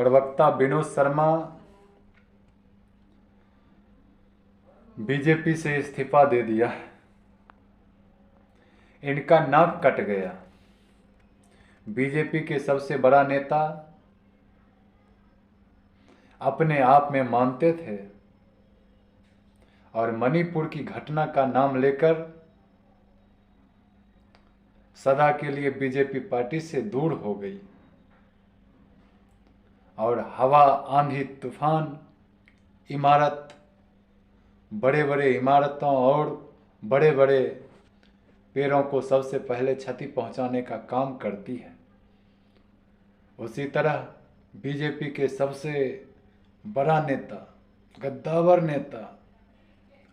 प्रवक्ता विनोद शर्मा बीजेपी से इस्तीफा दे दिया है। इनका नाक कट गया। बीजेपी के सबसे बड़ा नेता अपने आप में मानते थे और मणिपुर की घटना का नाम लेकर सदा के लिए बीजेपी पार्टी से दूर हो गई और हवा, आंधी, तूफान, इमारत, बड़े बड़े इमारतों और बड़े बड़े पेड़ों को सबसे पहले क्षति पहुंचाने का काम करती है। उसी तरह बीजेपी के सबसे बड़ा नेता, गद्दावर नेता,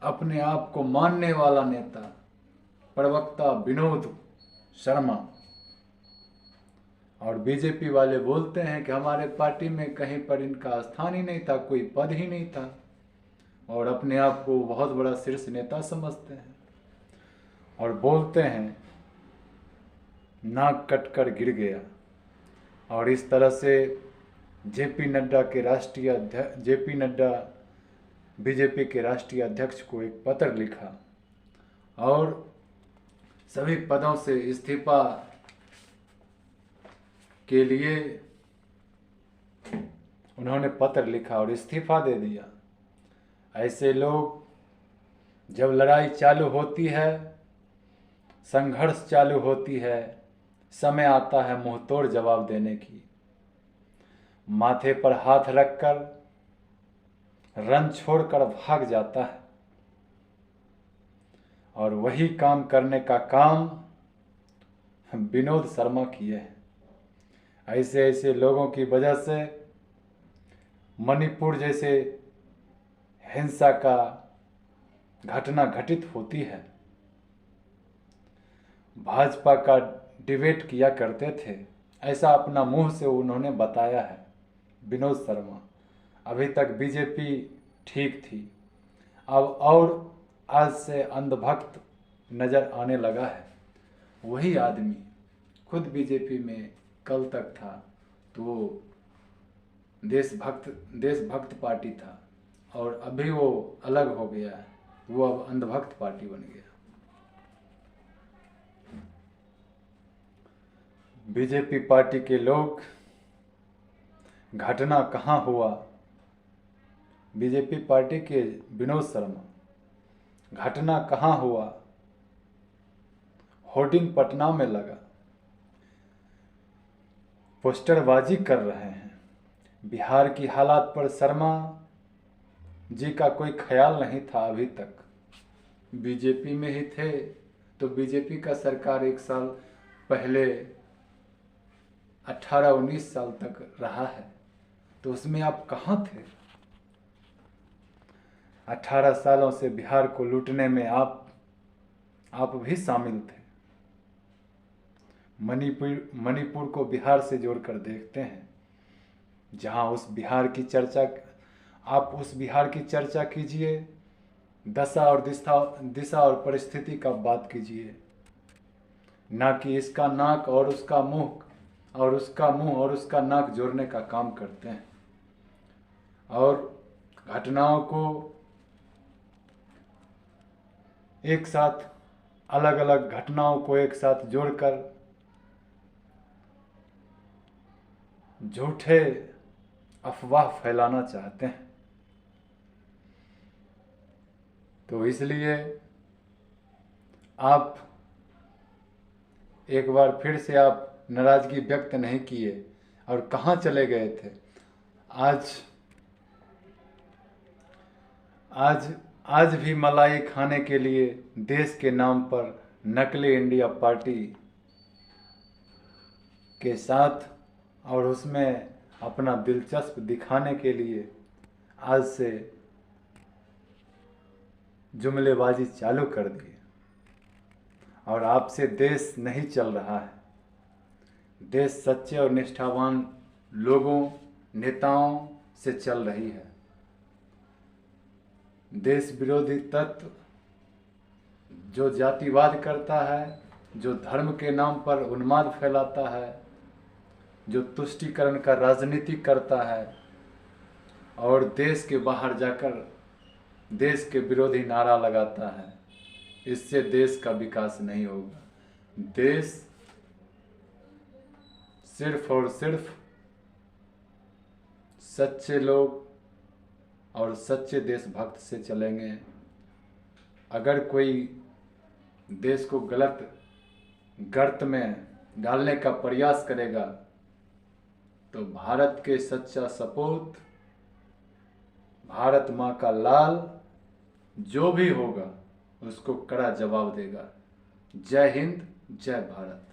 अपने आप को मानने वाला नेता प्रवक्ता विनोद शर्मा, और बीजेपी वाले बोलते हैं कि हमारे पार्टी में कहीं पर इनका स्थान ही नहीं था, कोई पद ही नहीं था, और अपने आप को बहुत बड़ा शीर्ष नेता समझते हैं और बोलते हैं नाक कट कर गिर गया। और इस तरह से जेपी नड्डा बीजेपी के राष्ट्रीय अध्यक्ष को एक पत्र लिखा और सभी पदों से इस्तीफा के लिए उन्होंने पत्र लिखा और इस्तीफा दे दिया। ऐसे लोग, जब लड़ाई चालू होती है, संघर्ष चालू होती है, समय आता है मुंह तोड़ जवाब देने की। माथे पर हाथ रखकर रन छोड़कर भाग जाता है और वही काम करने का काम विनोद शर्मा किए हैं। ऐसे ऐसे लोगों की वजह से मणिपुर जैसे हिंसा का घटना घटित होती है। भाजपा का डिबेट किया करते थे, ऐसा अपना मुंह से उन्होंने बताया है विनोद शर्मा। अभी तक बीजेपी ठीक थी, अब और आज से अंधभक्त नजर आने लगा है। वही आदमी खुद बीजेपी में कल तक था तो वो देशभक्त पार्टी था और अभी वो अलग हो गया है, वो अब अंधभक्त पार्टी बन गया। बीजेपी पार्टी के लोग, घटना कहाँ हुआ, बीजेपी पार्टी के विनोद शर्मा, घटना कहाँ हुआ, होर्डिंग पटना में लगा, पोस्टरबाजी कर रहे हैं। बिहार की हालात पर शर्मा जी का कोई ख्याल नहीं था अभी तक। बीजेपी में ही थे तो बीजेपी का सरकार एक साल पहले 18-19 साल तक रहा है, तो उसमें आप कहाँ थे? 18 सालों से बिहार को लूटने में आप भी शामिल थे। मणिपुर को बिहार से जोड़कर देखते हैं, जहां उस बिहार की चर्चा कीजिए, दशा और दिशा और परिस्थिति का बात कीजिए, ना कि इसका नाक और उसका मुंह और उसका नाक जोड़ने का काम करते हैं और घटनाओं को एक साथ, अलग अलग घटनाओं को एक साथ जोड़कर झूठे अफवाह फैलाना चाहते हैं। तो इसलिए आप एक बार फिर से आप नाराजगी व्यक्त नहीं किए और कहाँ चले गए थे? आज भी मलाई खाने के लिए देश के नाम पर नकली इंडिया पार्टी के साथ और उसमें अपना दिलचस्प दिखाने के लिए आज से जुमलेबाजी चालू कर दी और आपसे देश नहीं चल रहा है। देश सच्चे और निष्ठावान लोगों, नेताओं से चल रही है। देश विरोधी तत्व जो जातिवाद करता है, जो धर्म के नाम पर उन्माद फैलाता है, जो तुष्टीकरण का राजनीति करता है और देश के बाहर जाकर देश के विरोधी नारा लगाता है, इससे देश का विकास नहीं होगा। देश सिर्फ और सिर्फ सच्चे लोग और सच्चे देशभक्त से चलेंगे। अगर कोई देश को गलत गर्त में डालने का प्रयास करेगा तो भारत के सच्चा सपूत, भारत माँ का लाल जो भी होगा उसको कड़ा जवाब देगा। जय हिंद, जय भारत।